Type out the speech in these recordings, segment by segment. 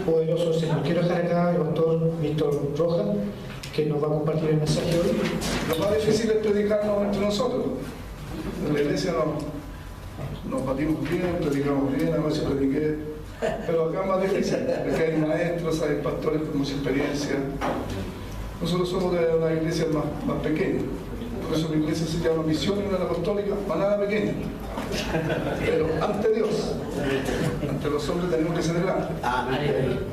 Poderoso Señor. Quiero dejar acá al pastor Víctor Rojas, que nos va a compartir el mensaje hoy. Lo más difícil es predicarnos entre nosotros. En la iglesia nos batimos bien, predicamos bien, a veces prediqué, pero acá es más difícil, porque hay maestros, hay pastores con mucha experiencia. Nosotros somos de una iglesia más pequeña, por eso la iglesia se llama Misión Unión Apostólica, manada pequeña. Pero ante Dios, ante los hombres tenemos que ser grandes.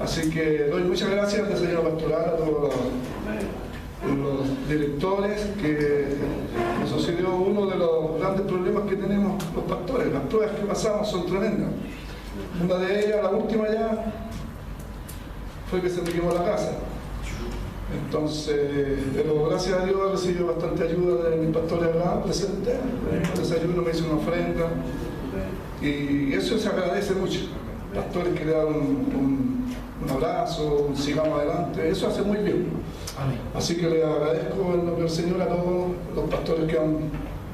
Así que doy muchas gracias al señor pastoral, a todos los directores, que nos sucedió uno de los grandes problemas que tenemos los pastores. Las pruebas que pasamos son tremendas. Una de ellas, la última ya, fue que se me quemó la casa. Entonces, pero gracias a Dios he recibido bastante ayuda de mis pastores acá presentes. El desayuno me hizo una ofrenda y eso se agradece mucho. Pastores que le dan un abrazo, un sigamos adelante, eso hace muy bien. Así que le agradezco en nombre del Señor a todos los pastores que han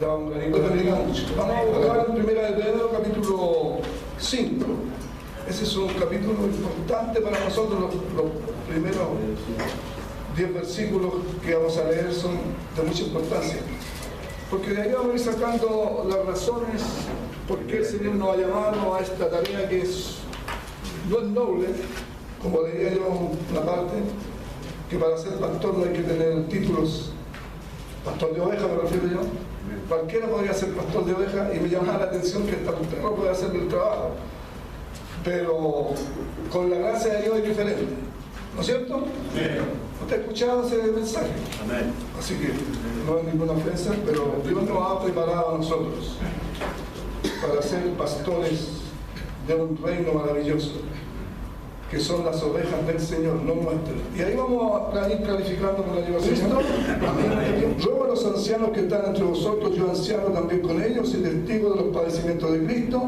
dado un granito de bendiga mucho. Vamos a buscar en Primera de Pedro, capítulo 5. Ese es un capítulo importante para nosotros, los primeros 10 versículos que vamos a leer son de mucha importancia, porque de ahí vamos a ir sacando las razones por qué el Señor nos ha llamado a esta tarea que no es noble, como leía yo una parte, que para ser pastor no hay que tener títulos. Pastor de oveja me refiero yo, cualquiera podría ser pastor de oveja, y me llamaba la atención que hasta un perro puede hacer el trabajo, pero con la gracia de Dios es diferente, ¿no es cierto? Sí. ¿Usted ha escuchado ese mensaje? Amén. Así que no es ninguna ofensa, pero Dios nos ha preparado a nosotros para ser pastores de un reino maravilloso, que son las ovejas del Señor, no nuestras. Y ahí vamos a ir clarificando con la ayuda del Señor. Amén. Ruego a los ancianos que están entre vosotros, yo anciano también con ellos, y testigo de los padecimientos de Cristo,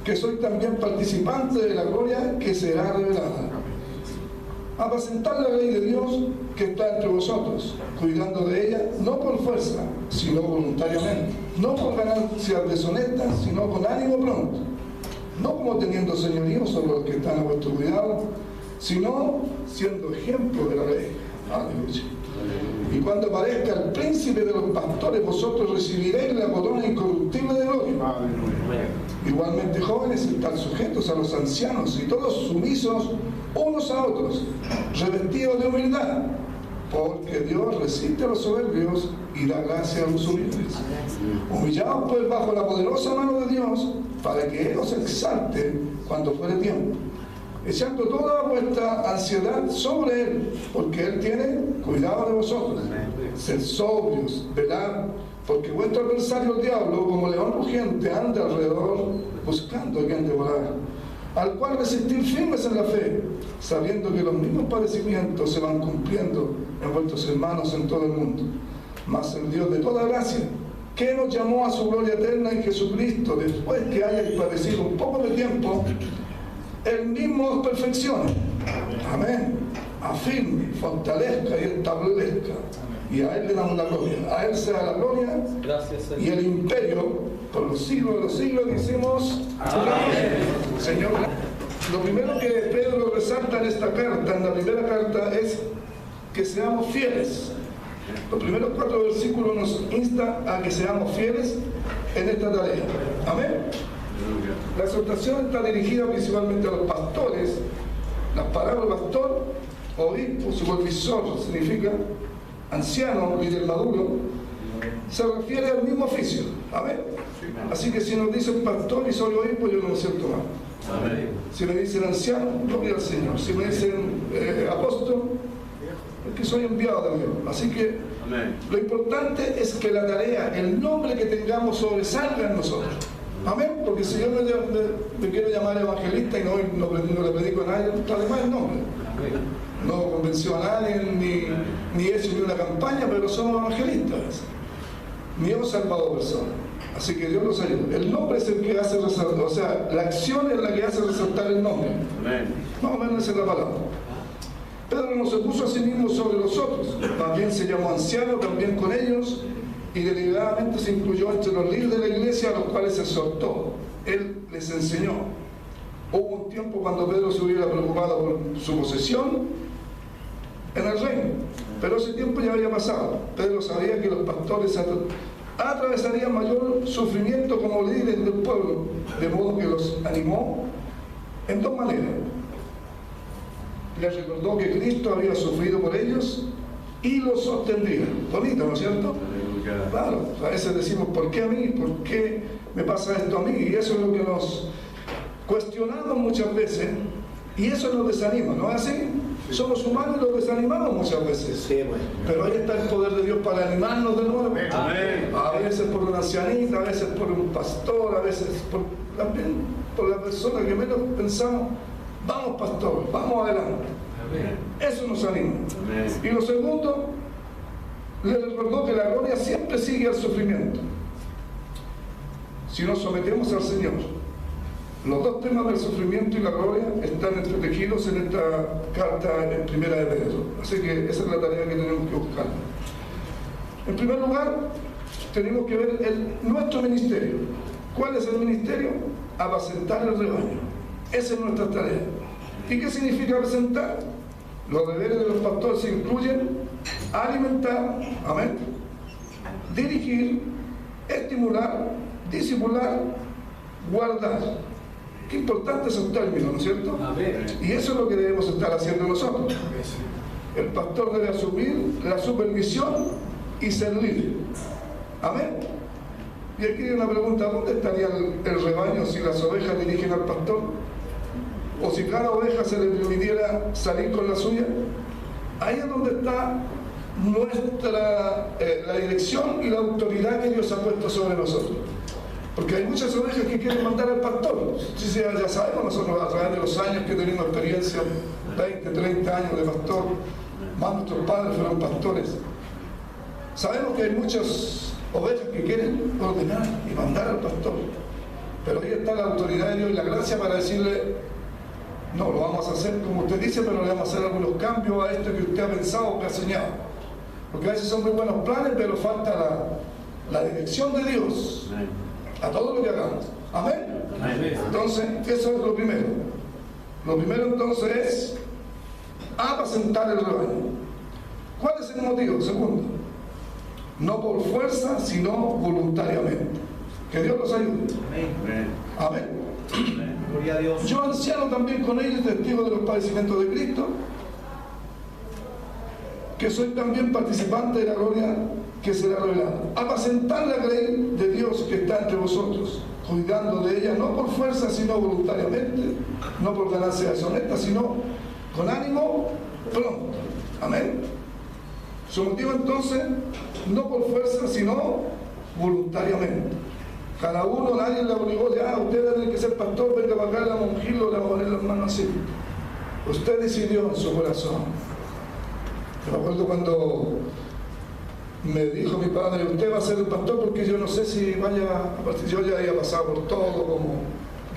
que soy también participante de la gloria que será revelada. Apacentar la ley de Dios que está entre vosotros, cuidando de ella, no por fuerza, sino voluntariamente, no por ganancias deshonestas, sino con ánimo pronto, no como teniendo señorío sobre los que están a vuestro cuidado, sino siendo ejemplo de la ley. Aleluya. Y cuando aparezca el príncipe de los pastores, vosotros recibiréis la corona incorruptible de gloria. Igualmente, jóvenes, están sujetos a los ancianos y todos sumisos unos a otros, revestidos de humildad, porque Dios resiste a los soberbios y da gracia a los humildes. Humillaos pues bajo la poderosa mano de Dios, para que Él os exalte cuando fuere tiempo, echando toda vuestra ansiedad sobre Él, porque Él tiene cuidado de vosotros. Sed sobrios, velad, porque vuestro adversario el diablo, como león rugiente, anda alrededor buscando a quien devorar, al cual resistir firmes en la fe, sabiendo que los mismos padecimientos se van cumpliendo en vuestros hermanos en todo el mundo. Mas el Dios de toda gracia, que nos llamó a su gloria eterna en Jesucristo, después que hayáis padecido un poco de tiempo, Él mismo os perfeccione. Amén. Afirme, fortalezca y establezca. Y a Él le damos la gloria. A Él sea la gloria. Gracias, Señor. Y el imperio por los siglos de los siglos. Decimos amén. Señor, lo primero que Pedro resalta en esta carta, en la primera carta, es que seamos fieles. Los primeros 4 versículos nos instan a que seamos fieles en esta tarea. Amén. La exhortación está dirigida principalmente a los pastores. Las palabras pastor, obispo, supervisor, significa anciano, líder maduro, se refiere al mismo oficio. Amén. Así que si nos dicen pastor y soy obispo, yo no me siento mal. Amén. Si me dicen anciano, gloria al Señor. Si me dicen apóstol, es que soy enviado también. Así que amén. Lo importante es que la tarea, el nombre que tengamos sobresalga en nosotros. Amén, porque si yo me quiero llamar evangelista y no le predico a nadie, está de mal el nombre. No convenció a nadie, ni he hecho ni una campaña, pero somos evangelistas. Ni hemos salvado personas. Así que Dios nos ayude. El nombre es el que hace resaltar, o sea, la acción es la que hace resaltar el nombre. Amén. Más o menos esa es la palabra. Pedro no se puso a sí mismo sobre los otros, también se llamó anciano, también con ellos, y deliberadamente se incluyó entre los líderes de la iglesia, a los cuales se exhortó. Él les enseñó. Hubo un tiempo cuando Pedro se hubiera preocupado por su posesión en el reino, pero ese tiempo ya había pasado. Pedro sabía que los pastores atravesarían mayor sufrimiento como líderes del pueblo, de modo que los animó en dos maneras. Les recordó que Cristo había sufrido por ellos y los sostendría. Bonito, ¿no es cierto? Claro, a veces decimos, ¿por qué a mí? ¿Por qué me pasa esto a mí? Y eso es lo que nos cuestionamos muchas veces, y eso nos desanima, ¿no es así? Somos humanos y los desanimamos muchas veces. Sí, bueno. Pero ahí está el poder de Dios para animarnos de nuevo. Amén. A veces por una ancianita, a veces por un pastor, a veces también por la persona que menos pensamos. Vamos, pastor, vamos adelante. Amén. Eso nos anima. Amén. Y lo segundo, le recordó que la gloria siempre sigue al sufrimiento. Si nos sometemos al Señor. Los dos temas del sufrimiento y la gloria están entretejidos en esta carta en Primera de Pedro. Así que esa es la tarea que tenemos que buscar. En primer lugar, tenemos que ver nuestro ministerio. ¿Cuál es el ministerio? Apacentar el rebaño. Esa es nuestra tarea. ¿Y qué significa apacentar? Los deberes de los pastores incluyen alimentar, amén, dirigir, estimular, discipular, guardar. Qué importantes esos términos, ¿no es cierto? Amén. Y eso es lo que debemos estar haciendo nosotros. El pastor debe asumir la supervisión y ser líder. Amén. Y aquí hay una pregunta, ¿dónde estaría el rebaño si las ovejas dirigen al pastor? ¿O si cada oveja se le permitiera salir con la suya? Ahí es donde está la dirección y la autoridad que Dios ha puesto sobre nosotros. Porque hay muchas ovejas que quieren mandar al pastor. Ya sabemos nosotros a través de los años que tenemos experiencia, 20, 30 años de pastor, más nuestros padres fueron pastores. Sabemos que hay muchas ovejas que quieren ordenar y mandar al pastor. Pero ahí está la autoridad de Dios y la gracia para decirle, no, lo vamos a hacer como usted dice, pero le vamos a hacer algunos cambios a esto que usted ha pensado o que ha soñado. Porque a veces son muy buenos planes, pero falta la dirección de Dios a todo lo que hagamos. Amén. Amén. Entonces, eso es lo primero. Lo primero entonces es apacentar el rebaño. ¿Cuál es el motivo? Segundo, no por fuerza, sino voluntariamente. Que Dios los ayude. Amén. Gloria a Dios. Yo, anciano también con ellos, testigo de los padecimientos de Cristo, que soy también participante de la gloria que será revelada. Apacentar la grey de Dios que está entre vosotros, cuidando de ella no por fuerza, sino voluntariamente, no por ganancia deshonesta, sino con ánimo pronto. Amén. Su motivo entonces, no por fuerza, sino voluntariamente. Cada uno, nadie le obligó, ya, usted tiene que ser pastor, venga para acá, la monjilo, le va a poner las manos así. Usted decidió en su corazón. Yo me acuerdo cuando me dijo mi padre, usted va a ser el pastor porque yo no sé si vaya a partir. Yo ya había pasado por todo, como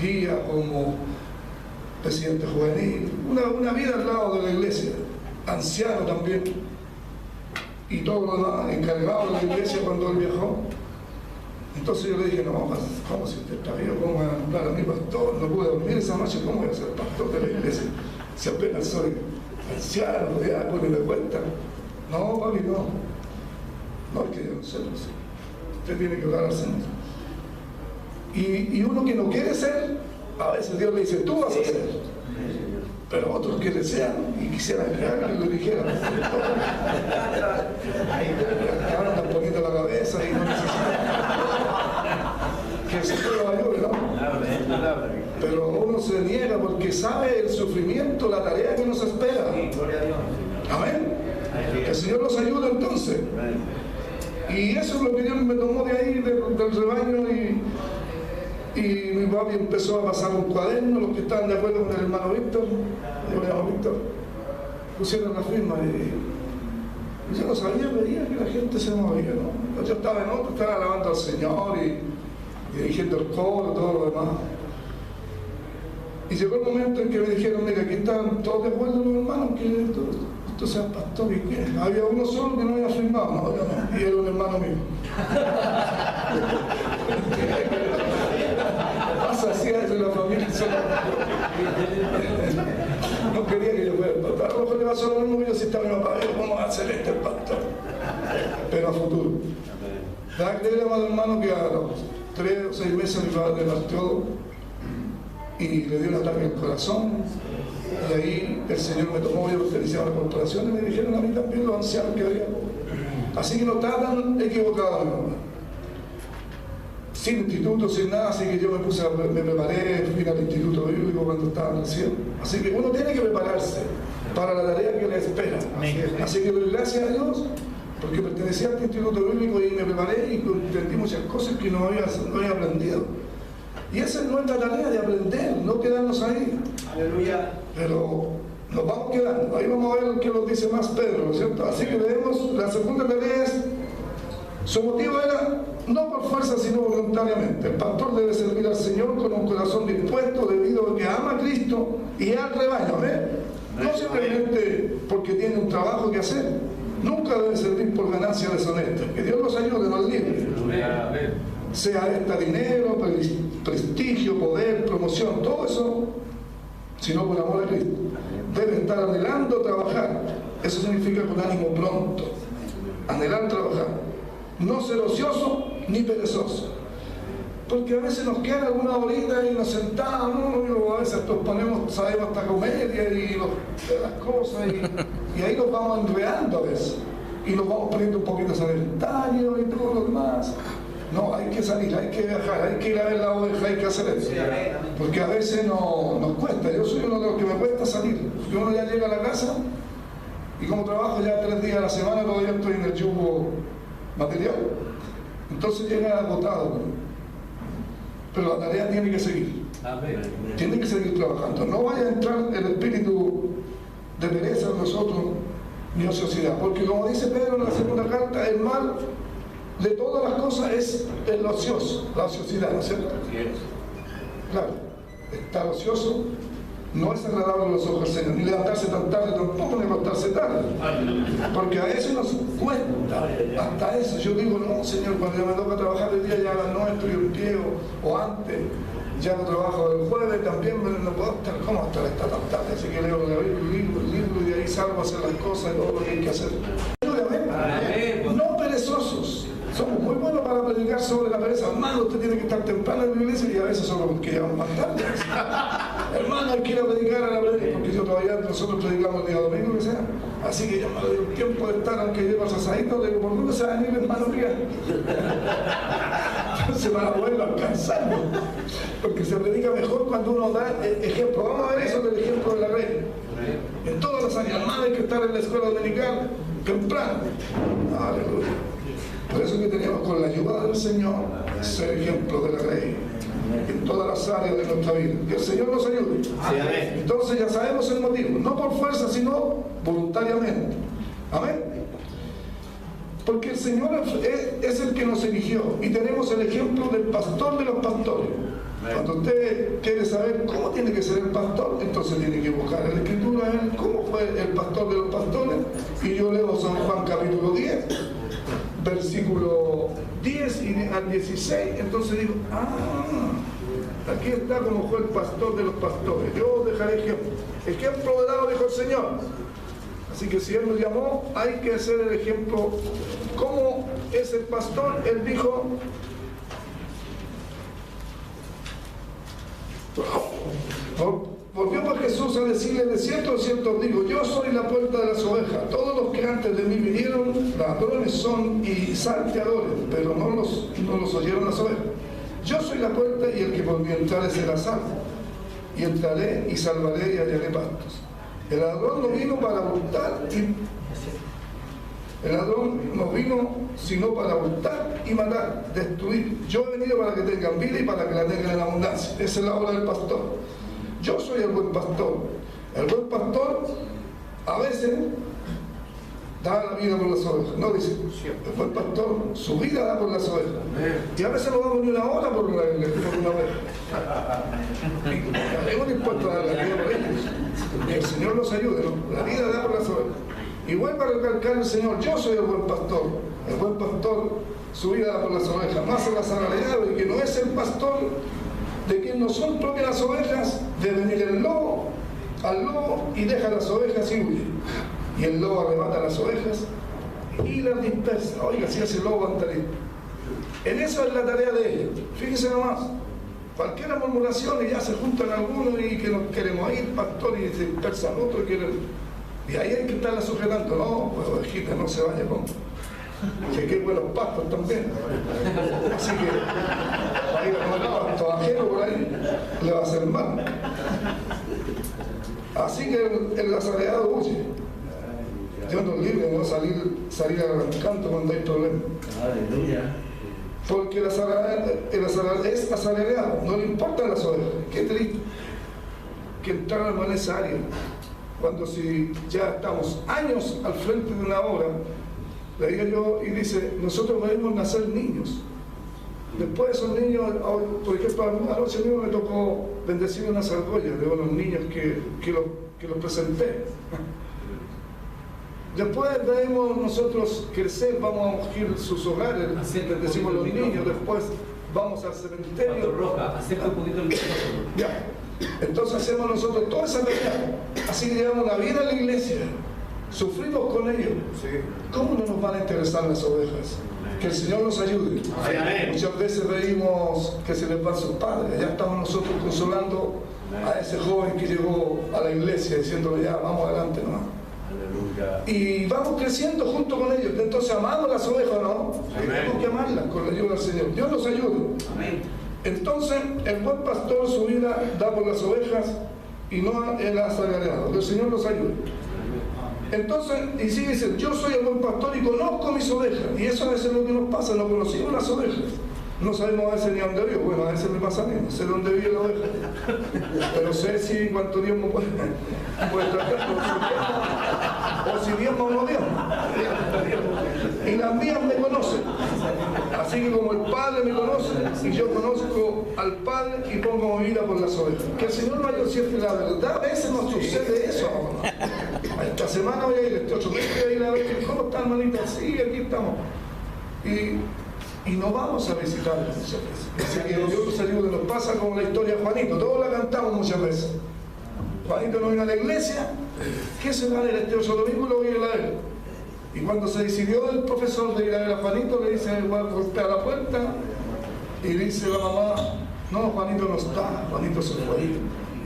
guía, como presidente juvenil, una vida al lado de la iglesia, anciano también, y todo lo demás, encargado de la iglesia cuando él viajó. Entonces yo le dije, no, ¿cómo si usted está vivo? ¿Cómo va a nombrar a mi pastor? No pude dormir esa noche, ¿cómo voy a ser pastor de la iglesia? Si apenas soy anciano, diácono y me cuenta. No, papi, no. No, es que yo no sé, no sé. Usted tiene que orar al Señor. Y uno que no quiere ser, a veces Dios le dice, tú vas a ser. Pero otros que desean y quisieran que alguien lo dijera. Ahora están poniendo la cabeza y no necesitan que el Señor lo ayude, ¿no? Pero uno se niega porque sabe el sufrimiento, la tarea que nos espera. Amén. Que el Señor nos ayude entonces. Y eso es lo que Dios me tomó de ahí, del rebaño, y mi papi empezó a pasar un cuaderno. Los que estaban de acuerdo con el hermano Víctor, pusieron la firma y yo no sabía, veía que la gente se movía, ¿no? Yo estaba en otro, estaba alabando al Señor y dirigiendo el coro y todo lo demás. Y llegó el momento en que me dijeron, mira, aquí están todos de acuerdo los hermanos que tú seas pastor. ¿Y qué? Había uno solo que no había firmado, no, yo no, y era un hermano mío. se hacía eso en la familia. No quería que yo fuera el pastor. A lo mejor le pasó lo mismo que yo si estaba mi papá, ¿cómo va a ser este el pastor? Pero a futuro. Da creer, amado hermano, que a los 3 o 6 meses mi padre partió y le dio un ataque al corazón. Y ahí el Señor me tomó, yo pertenecía a la corporación y me dijeron a mí también los ancianos que había. Así que no estaba tan equivocado, mi mamá. Sin instituto, sin nada, así que yo me preparé, fui al instituto bíblico cuando estaba recién. Así que uno tiene que prepararse para la tarea que le espera. Así que doy gracias a Dios porque pertenecía al instituto bíblico y me preparé y entendí muchas cosas que no había aprendido. Y esa es nuestra tarea, de aprender, no quedarnos ahí. Aleluya. Pero nos vamos quedando. Ahí vamos a ver qué nos dice más Pedro, ¿no es cierto? Así que leemos, la segunda tarea es, su motivo era no por fuerza sino voluntariamente. El pastor debe servir al Señor con un corazón dispuesto debido a que ama a Cristo y al rebaño, no simplemente porque tiene un trabajo que hacer. Nunca debe servir por ganancia deshonesta. Que Dios nos ayude, nos libre. Sea esta dinero, prestigio, poder, promoción, todo eso, sino por amor a Cristo. Debe estar anhelando trabajar. Eso significa con ánimo pronto. Anhelar trabajar. No ser ocioso ni perezoso. Porque a veces nos quedan algunas horitas y nos sentamos, y a veces nos ponemos, sabemos hasta comedia y las cosas, y ahí nos vamos enredando a veces. Y nos vamos poniendo un poquito sedentarios y todo lo demás. No, hay que salir, hay que viajar, hay que ir a ver la oveja, hay que hacer eso. Porque a veces nos cuesta. Yo soy uno de los que me cuesta salir. Porque uno ya llega a la casa y como trabajo ya 3 días a la semana, todavía estoy en el yugo material. Entonces llega agotado. Pero la tarea tiene que seguir. Tiene que seguir trabajando. No vaya a entrar el espíritu de pereza en nosotros ni ociosidad. Porque como dice Pedro en la segunda carta, el mal de todas las cosas es el ocioso, la ociosidad, ¿no es cierto? Claro, estar ocioso no es agradable a los ojos del Señor, ni levantarse tan tarde tampoco, ni acostarse tarde, porque a eso nos cuesta, hasta eso. Yo digo, no, Señor, cuando ya me toca trabajar el día ya a las 9 estoy en pie, o antes, ya no trabajo el jueves, también no puedo estar, ¿cómo estar esta tan tarde? Así que leo el libro y de ahí salgo a hacer las cosas y todo lo que hay que hacer. No perezosos. Somos muy buenos para predicar sobre la pereza. Hermano, usted tiene que estar temprano en la iglesia y a veces solo porque llegamos más tarde. Hermano, hay que ir a predicar a la pereza, porque yo todavía nosotros predicamos el día domingo, que sea. Así que yo me doy un tiempo de estar, aunque llevo asadito, le digo, ¿por dónde se va a venir, hermano mío? Se van a poder alcanzar, ¿no? Porque se predica mejor cuando uno da ejemplo. Vamos a ver eso del ejemplo de la reina. En todas las áreas, hermano, hay que estar en la escuela dominical temprano. Aleluya. Por eso que tenemos, con la ayuda del Señor, ser ejemplo de la reina en todas las áreas de nuestra vida. Que el Señor nos ayude. Amén. Entonces ya sabemos el motivo, no por fuerza, sino voluntariamente. Amén. Porque el Señor es el que nos eligió y tenemos el ejemplo del pastor de los pastores. Cuando usted quiere saber cómo tiene que ser el pastor, entonces tiene que buscar en la Escritura cómo fue el pastor de los pastores. Y yo leo San Juan capítulo 10, versículo 10 al 16, entonces digo, aquí está como fue el pastor de los pastores. Yo os dejaré ejemplo de dado, dijo el Señor. Así que si Él nos llamó, hay que hacer el ejemplo. ¿Cómo es el pastor? Él dijo, volvió pues Jesús a decirle, de cierto os digo, yo soy la puerta de las ovejas. Todos los que antes de mí vinieron, ladrones son y salteadores, pero no los oyeron las ovejas. Yo soy la puerta y el que por mí entrare será salvo. Y entraré y salvaré y hallaré pastos. El ladrón no vino para hurtar sino para hurtar y matar, destruir. Yo he venido para que tengan vida y para que la tengan en abundancia. Esa es la obra del pastor. Yo soy el buen pastor. El buen pastor a veces da la vida por las ovejas. No dice, el buen pastor su vida da por las ovejas. Y a veces no damos ni una hora por una oveja. Y hemos dispuesto a dar la vida por ellos. Que el Señor nos ayude, ¿no? La vida da por las ovejas. Igual para recalcar el Señor, yo soy el buen pastor. El buen pastor su vida da por las ovejas. Más el asalariado, y que no es el pastor, de que no son propias las ovejas, de venir el lobo al lobo y deja las ovejas y huye. Y el lobo arrebata las ovejas y las dispersa. Oiga, si ese lobo andaría. En eso es la tarea de ellos. Fíjense nomás. Cualquier murmuración y ya se juntan algunos y que nos queremos ir, pastor, y se dispersan otros. Y ahí hay que estarla sujetando. No, pues ovejita, no se vaya con. Que aquí hay buenos pastos también. Así que para ir a comer pasto ajeno por ahí le va a hacer mal. Así que el asalariado huye. Dios nos libre de no salir arrancando cuando hay problemas. Aleluya. Porque el asalariado es asalariado, no le importan las ovejas. Qué triste que entraran en esa área, cuando si ya estamos años al frente de una obra, leía yo y dice, nosotros debemos nacer niños. Después de esos niños, por ejemplo, anoche mismo me tocó bendecir unas argollas de unos niños que los presenté. Después debemos nosotros crecer, vamos a ungir sus hogares, bendecimos los niños, después vamos al cementerio. Roja, acerca un poquito el micrófono. Ya, entonces hacemos nosotros toda esa tarea. Así que llevamos la vida a la iglesia, sufrimos con ellos. ¿Cómo no nos van a interesar las ovejas? Que el Señor nos ayude. Amén. Muchas veces veíamos que se les van sus padres. Ya estamos nosotros consolando a ese joven que llegó a la iglesia diciéndole ya, vamos adelante, ¿no? Aleluya. Y vamos creciendo junto con ellos. Entonces amamos las ovejas, ¿no? Tenemos que amarlas con la ayuda del Señor. Dios nos ayude. Amén. Entonces el buen pastor su vida da por las ovejas y no el asalariado. Que el Señor nos ayude. Entonces, y sigue diciendo, yo soy el buen pastor y conozco mis ovejas. Y eso a veces es lo que nos pasa, no conocimos las ovejas. No sabemos a veces ni a dónde vive. Bueno, a veces me pasa a mí, no sé dónde vive la oveja. Pero sé si cuánto Dios me puede tratar. O si Dios no lo dio. Y las mías me conocen. Así que como el Padre me conoce, y yo conozco al Padre y pongo mi vida por las ovejas. Que el Señor mayor siempre la verdad. A veces nos sucede eso. Esta semana voy a ir, este otro mes voy a ir a ver cómo está, hermanita. Sí, aquí estamos. Y no vamos a visitarlos muchas veces. Así que Dios nos ayude. Nos pasa como la historia de Juanito. Todos la cantamos muchas veces. Juanito no vino a la iglesia. ¿Qué se va a ver este otro domingo? Lo voy a ir a ver. Y cuando se decidió el profesor de ir a ver a Juanito, le dice, golpea la puerta y dice la mamá, no, Juanito no está, Juanito se fue.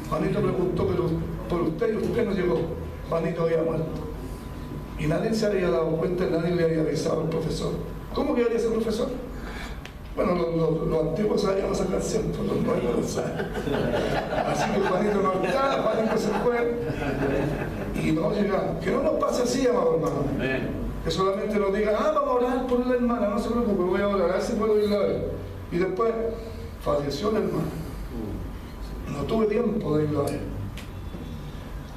Juanito preguntó, pero por usted y usted no llegó. Juanito había muerto. Y nadie se había dado cuenta, nadie le había avisado al profesor. ¿Cómo que haría ese profesor? Bueno, los antiguos sabían esa canción, pues los nuevos no saben. Así que Juanito no está, Juanito se fue y no llegamos. Que no nos pase así, amado hermano. Que solamente nos digan, vamos a orar por la hermana, no se preocupe, voy a orar, a ver si puedo ir a ver. Y después, falleció la hermana. No tuve tiempo de ir a ver.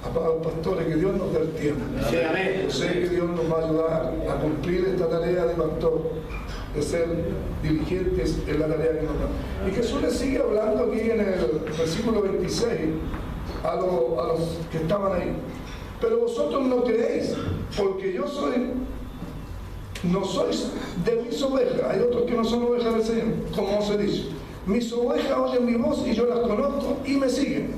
Amados pastores, que Dios nos dé el tiempo. Sí, amén. Yo sé que Dios nos va a ayudar a cumplir esta tarea de pastor, de ser diligentes en la tarea que nos da. Y Jesús le sigue hablando aquí en el versículo 26 a los que estaban ahí. Pero vosotros no creéis, porque yo no sois de mis ovejas. Hay otros que no son ovejas del Señor, como os he dicho. Mis ovejas oyen mi voz y yo las conozco y me siguen.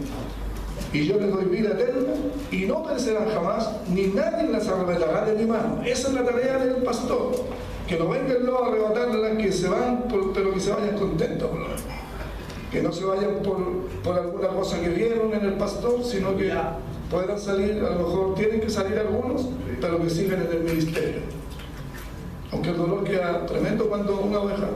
Y yo les doy vida eterna y no perecerán jamás, ni nadie las arrebatará de mi mano. Esa es la tarea del pastor. Que no venga el lobo a arrebatarlas, que se van, pero que se vayan contentos. Que no se vayan por alguna cosa que vieron en el pastor, sino que puedan salir, a lo mejor tienen que salir algunos, pero que sigan en el ministerio. Aunque el dolor queda tremendo cuando una oveja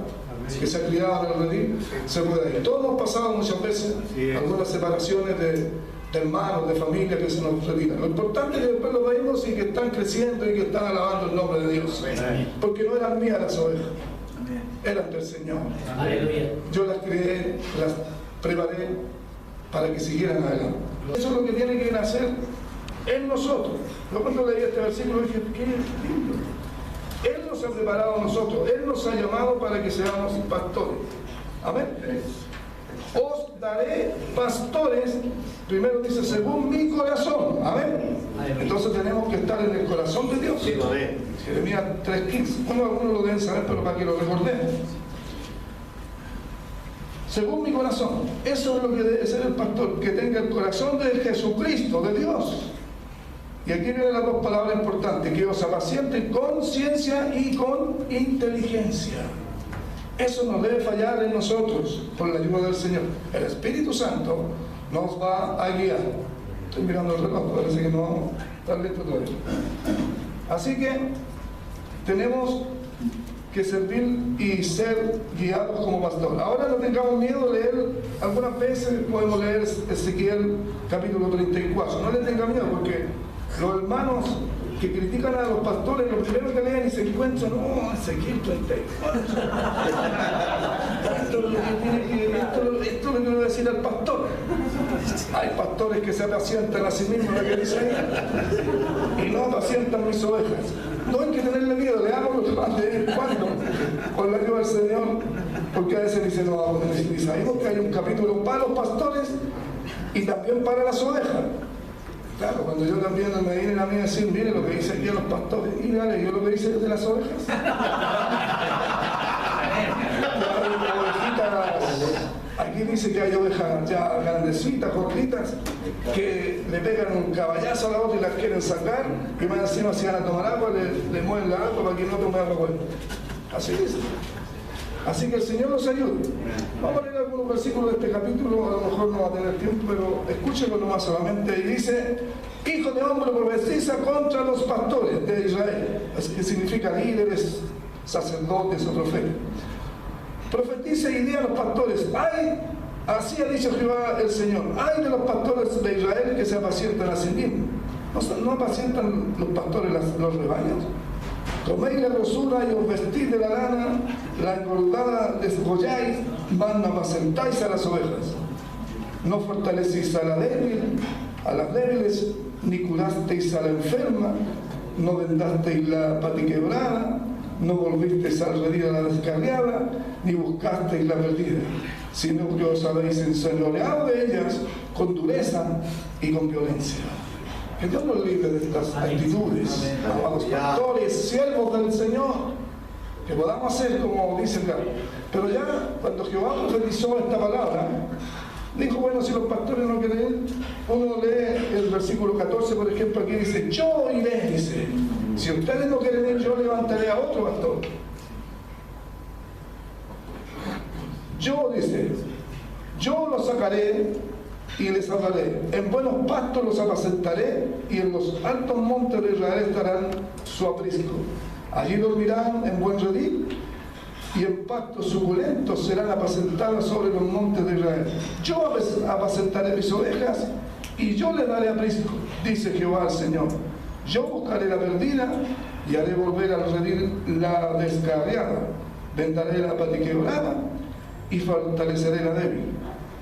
que se ha criado en el redil se puede ir. Todos hemos pasado muchas veces algunas separaciones de hermanos, de familia que se nos retiran. Lo importante es que después los veamos y que están creciendo y que están alabando el nombre de Dios. Porque no eran mías las ovejas, eran del Señor. Aleluya. Yo las crié, las preparé para que siguieran adelante. Eso es lo que tiene que nacer en nosotros. Yo cuando leí este versículo dije, qué lindo. Él nos ha preparado a nosotros, Él nos ha llamado para que seamos pastores. Amén. Os daré pastores, primero dice, según mi corazón. Amén. Entonces tenemos que estar en el corazón de Dios. Jeremías 3:15. Bueno, algunos lo deben saber, pero para que lo recordemos. según mi corazón. Eso es lo que debe ser el pastor, que tenga el corazón de Jesucristo, de Dios. Y aquí vienen las dos palabras importantes, que os apacienten con ciencia y con inteligencia. Eso no debe fallar en nosotros, por la ayuda del Señor. El Espíritu Santo nos va a guiar. Estoy mirando el reloj, parece que no vamos a estar listos todavía. Así que tenemos que servir y ser guiados como pastor. Ahora no tengamos miedo de leer, algunas veces podemos leer Ezequiel capítulo 34. No le tengan miedo, porque los hermanos que critican a los pastores, lo primero que leen y se encuentran, Ezequiel 34. Esto es lo que le voy a decir al pastor. Hay pastores que se apacientan a sí mismos, lo que dice ahí, y no apacientan mis ovejas. No hay que tenerle miedo, leámoslo de vez en cuando, con la ayuda del Señor, porque a veces dice, no, ni sabemos que hay un capítulo para los pastores y también para las ovejas. Claro, cuando yo también me vienen a mí a decir, mire lo que dice aquí a los pastores, y dale, yo lo que dice de las ovejas. Aquí dice que hay ovejas ya grandecitas, gorditas, que le pegan un caballazo a la otra y las quieren sacar, y más encima si van a tomar agua, le mueven la agua para que no tome agua bueno. Así dice. Así que el Señor nos ayude. Vamos a leer algunos versículos de este capítulo, a lo mejor no va a tener tiempo, pero escúchenlo nomás solamente. Y dice, hijo de hombre, profetiza contra los pastores de Israel. Así que significa líderes, sacerdotes o profetas. Profetiza y di a los pastores, ay, así ha dicho Jehová el Señor, ay de los pastores de Israel que se apacientan a sí mismos. ¿No apacientan los pastores los rebaños? Coméis la grosura y os vestís de la lana, la engordada desgolláis, mas no apacentáis a las ovejas. No fortalecéis a las débiles, ni curasteis a la enferma, no vendasteis la patiquebrada, no volvisteis a redir a la descarriada, ni buscasteis la perdida, sino que os habéis enseñoreado de ellas con dureza y con violencia. Que Dios nos libre de estas actitudes, amados pastores, siervos del Señor, que podamos hacer como dice acá. Pero ya cuando Jehová profetizó esta palabra, dijo, bueno, si los pastores no quieren, uno lee el versículo 14, por ejemplo, aquí dice, yo iré, dice, si ustedes no quieren ir, yo levantaré a otro pastor. Yo, dice, yo los sacaré y les hablaré, en buenos pastos los apacentaré, y en los altos montes de Israel estarán su aprisco. Allí dormirán en buen redil, y en pastos suculentos serán apacentadas sobre los montes de Israel. Yo apacentaré mis ovejas, y yo les daré aprisco, dice Jehová el Señor. Yo buscaré la perdida, y haré volver al redil la descarriada. Vendaré la patiquebrada, y fortaleceré la débil.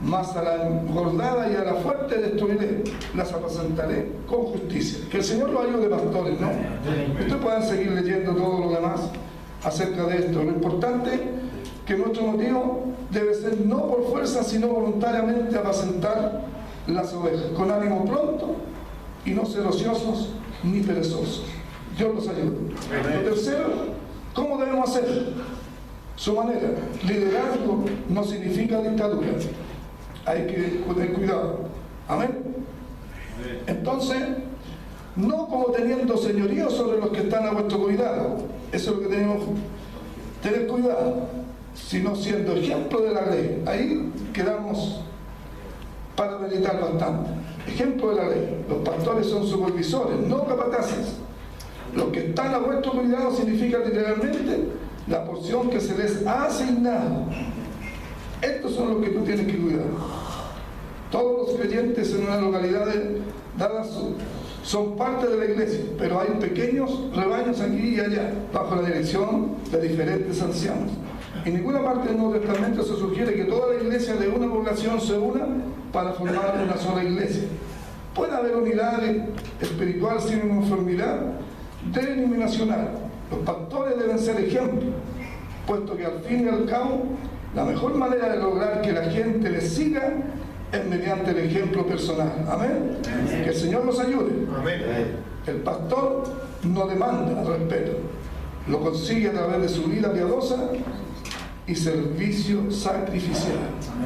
Mas a la engordada y a la fuerte destruiré, las apacentaré con justicia. Que el Señor los ayude, pastores, ¿no? Ustedes puedan seguir leyendo todo lo demás acerca de esto. Lo importante es que nuestro motivo debe ser no por fuerza, sino voluntariamente apacentar las ovejas, con ánimo pronto y no ser ociosos ni perezosos. Dios los ayude. Lo tercero, ¿cómo debemos hacer? Su manera. Liderazgo no significa dictadura. Hay que tener cuidado. Amén. Entonces, no como teniendo señorío sobre los que están a vuestro cuidado. Eso es lo que tenemos que tener cuidado. Sino siendo ejemplo de la ley. Ahí quedamos para meditar bastante. Ejemplo de la ley. Los pastores son supervisores, no capataces. Los que están a vuestro cuidado significa literalmente la porción que se les ha asignado. Estos son los que tú tienes que cuidar. Todos los creyentes en una localidad dadas son parte de la iglesia, pero hay pequeños rebaños aquí y allá, bajo la dirección de diferentes ancianos. En ninguna parte del Nuevo Testamento se sugiere que toda la iglesia de una población se una para formar una sola iglesia. Puede haber unidad espiritual sin uniformidad denominacional. Los pastores deben ser ejemplos, puesto que al fin y al cabo la mejor manera de lograr que la gente les siga es mediante el ejemplo personal. Amén. Que el Señor nos ayude. Amén. El pastor no demanda respeto, lo consigue a través de su vida piadosa y servicio sacrificial.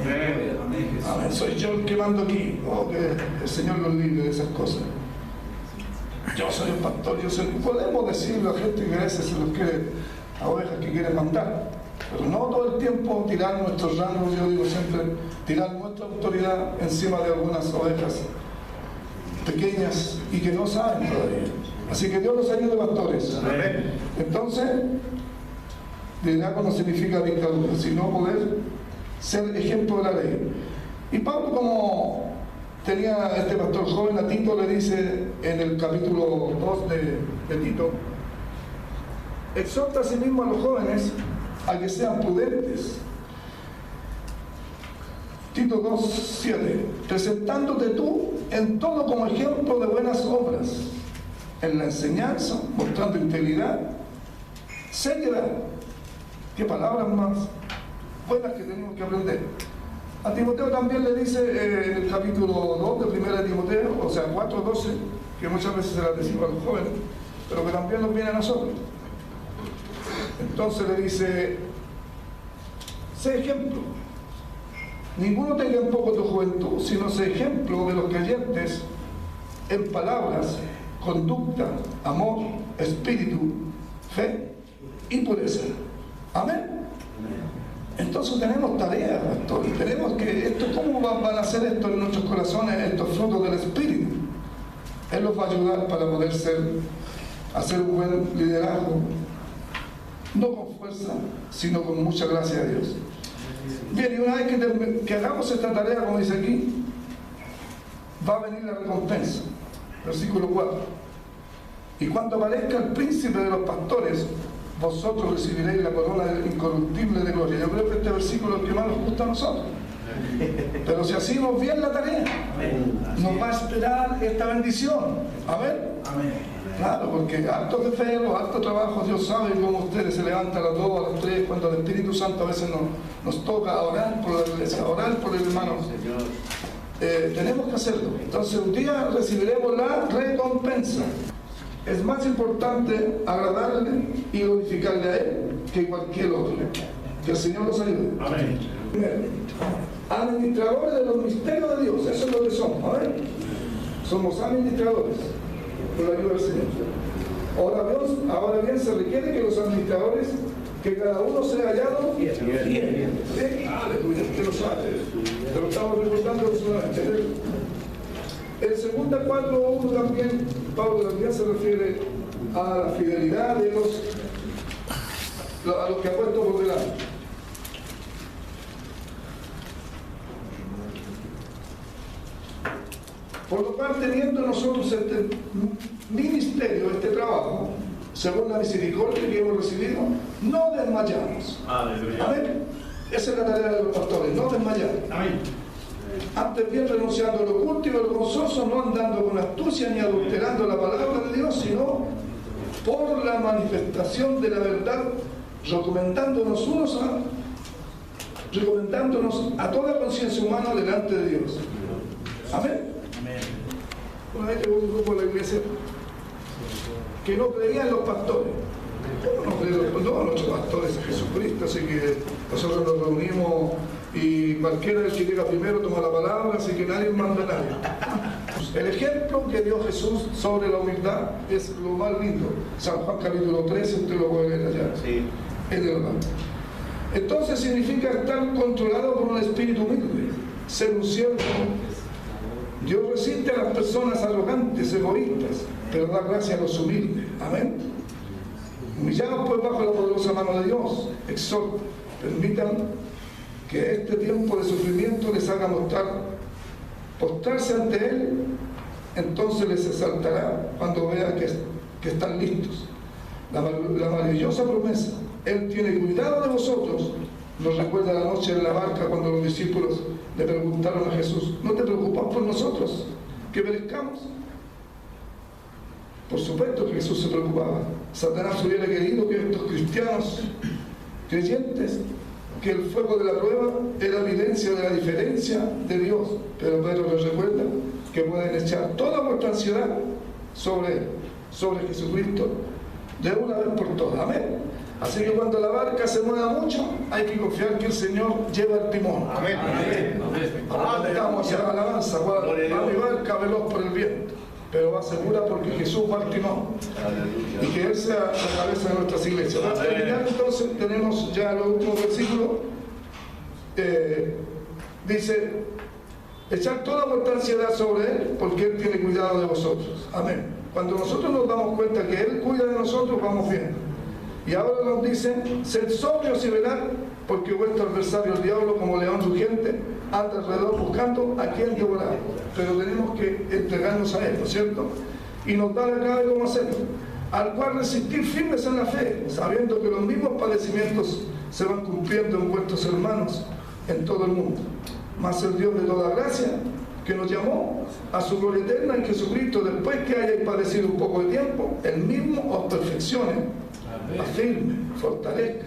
Amén. Soy yo el que mando aquí. Oh, que el Señor nos libre de esas cosas. Yo soy el pastor, yo soy... Podemos decirlo a gente que a veces se los quiere, a ovejas que quiere mandar, pero no todo el tiempo tirar nuestros rangos, yo digo siempre, tirar nuestra autoridad encima de algunas ovejas pequeñas y que no saben todavía. Así que Dios los ayude, pastores. Amén. Entonces, diácono significa dictadura, sino poder ser ejemplo de la ley. Y Pablo, como tenía este pastor joven, a Tito le dice en el capítulo 2 de Tito, exhorta a sí mismo a los jóvenes a que sean prudentes. Tito 2:7, presentándote tú en todo como ejemplo de buenas obras, en la enseñanza, mostrando integridad, seriedad. Qué palabras más buenas que tenemos que aprender. A Timoteo también le dice en el capítulo 2 de 1 de Timoteo, o sea 4:12, que muchas veces se las decimos a los jóvenes, pero que también nos viene a nosotros. Entonces le dice, sé ejemplo. Ninguno tenga en poco tu juventud, sino sé ejemplo de los creyentes en palabras, conducta, amor, espíritu, fe y pureza. Amén. Entonces tenemos tareas, pastor. Tenemos que, ¿cómo van a hacer esto en nuestros corazones, estos frutos del Espíritu? Él nos va a ayudar para poder hacer un buen liderazgo, no con fuerza, sino con mucha gracia de Dios. Bien, y una vez que hagamos esta tarea, como dice aquí, va a venir la recompensa. Versículo 4. Y cuando aparezca el príncipe de los pastores, vosotros recibiréis la corona incorruptible de gloria. Yo creo que este versículo es el que más nos gusta a nosotros. Pero si hacemos bien la tarea, nos va a esperar esta bendición. Amén. Claro, porque harto de fe, harto trabajo, Dios sabe cómo ustedes se levantan a las 2, a las 3, cuando el Espíritu Santo a veces nos toca orar por la iglesia, orar por el hermano. Tenemos que hacerlo. Entonces un día recibiremos la recompensa. Es más importante agradarle y glorificarle a Él que cualquier otro. Que el Señor nos ayude. Amén. Administradores de los misterios de Dios, eso es lo que somos. Amén. Somos administradores por la ayuda del Señor. Ahora bien, se requiere que los administradores, que cada uno sea hallado bien. Aleluya, usted lo sabe. Te lo estamos recordando solamente. En 2 4:1 también, Pablo también se refiere a la fidelidad de a los que ha puesto por delante. Por lo cual, teniendo nosotros este ministerio, este trabajo, según la misericordia que hemos recibido, no desmayamos. Aleluya. Amén. Esa es la tarea de los pastores, no desmayar. Amén. Antes bien renunciando a lo oculto y a lo gozoso, no andando con astucia ni adulterando la palabra de Dios, sino por la manifestación de la verdad, recomendándonos a toda conciencia humana delante de Dios. Amén. Una vez llegó un grupo de la iglesia que no creía en los pastores. ¿Cómo no creen los nuestros pastores a Jesucristo? Así que nosotros nos reunimos y cualquiera que llega primero toma la palabra, así que nadie manda a nadie. El ejemplo que dio Jesús sobre la humildad es lo más lindo. San Juan capítulo 13, usted lo puede leer allá. Sí. Es de verdad. Entonces significa estar controlado por un espíritu humilde, ser un siervo. Dios resiste a las personas arrogantes, egoístas, pero da gracia a los humildes. Amén. Humillados pues bajo la poderosa mano de Dios, exhorta, permitan que este tiempo de sufrimiento les haga postrarse ante Él, entonces les exaltará cuando vea que están listos. La maravillosa promesa, Él tiene cuidado de vosotros, nos recuerda la noche en la barca cuando los discípulos le preguntaron a Jesús, ¿no te preocupas por nosotros, que perezcamos? Por supuesto que Jesús se preocupaba. Satanás hubiera querido que estos cristianos creyentes, que el fuego de la prueba era evidencia de la diferencia de Dios, pero Pedro les recuerda que pueden echar toda vuestra ansiedad sobre Jesucristo de una vez por todas. Amén. Así que cuando la barca se mueva mucho, hay que confiar que el Señor lleva el timón. Amén. Vamos a hacer alabanza, va mi barca veloz por el viento, pero va segura porque Jesús va al timón. Y que Él sea la cabeza de nuestras iglesias. Para terminar, entonces, tenemos ya los últimos versículos. Dice: echar toda vuestra ansiedad sobre Él, porque Él tiene cuidado de vosotros. Amén. Cuando nosotros nos damos cuenta que Él cuida de nosotros, vamos bien. Y ahora nos dice: sed sobrios y velad, porque vuestro adversario el diablo, como león rugiente, anda alrededor buscando a quien devorar. Pero tenemos que entregarnos a Él, ¿no es cierto? Y nos da la clave de cómo hacerlo. Al cual resistir firmes en la fe, sabiendo que los mismos padecimientos se van cumpliendo en vuestros hermanos en todo el mundo. Mas el Dios de toda gracia, que nos llamó a su gloria eterna en Jesucristo, después que hayáis padecido un poco de tiempo, el mismo os perfeccione, afirme, fortalezca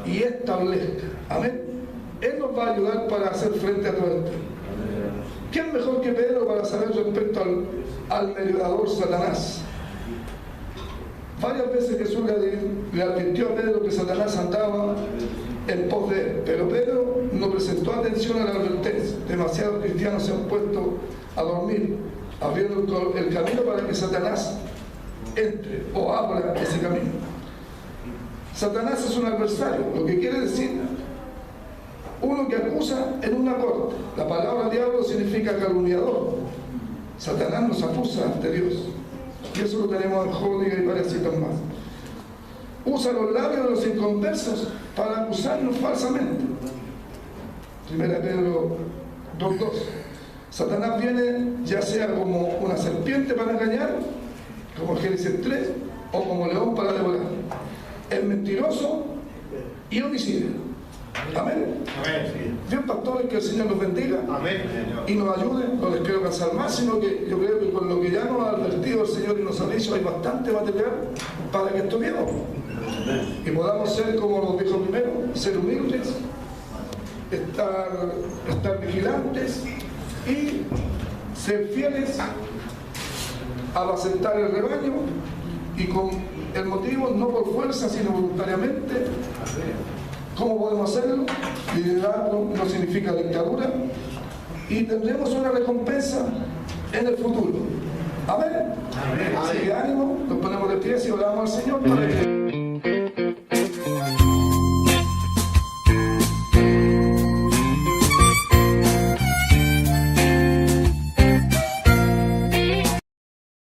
y establezca. Amén. Él nos va a ayudar para hacer frente a todo esto. ¿Quién mejor que Pedro para saber respecto al mediador Satanás? Varias veces Jesús le advirtió a Pedro que Satanás andaba en pos de él, pero Pedro no prestó atención a la advertencia. Demasiados cristianos se han puesto a dormir, abriendo el camino para que Satanás entre o abra ese camino. Satanás es un adversario, lo que quiere decir uno que acusa en una corte. La palabra diablo significa calumniador. Satanás nos acusa ante Dios, y eso lo tenemos en Jónica y varias citas más. Usa los labios de los inconversos para acusarnos falsamente. 1 Pedro 2:2. Satanás viene ya sea como una serpiente para engañar, como Génesis 3, o como león para devorar. Es mentiroso y homicida. Amén. Bien, pastores, que el Señor los bendiga. Amén. Y nos ayude. No les quiero cansar más, sino que yo creo que con lo que ya nos ha advertido el Señor y nos ha dicho, hay bastante material para que estudiemos y podamos ser, como nos dijo primero, ser humildes, estar vigilantes y ser fieles, apacentar el rebaño, y con el motivo no por fuerza sino voluntariamente. ¿Cómo podemos hacerlo? Liderazgo no significa dictadura, y tendremos una recompensa en el futuro. Amén. Así que ánimo, nos ponemos de pie y oramos al Señor para que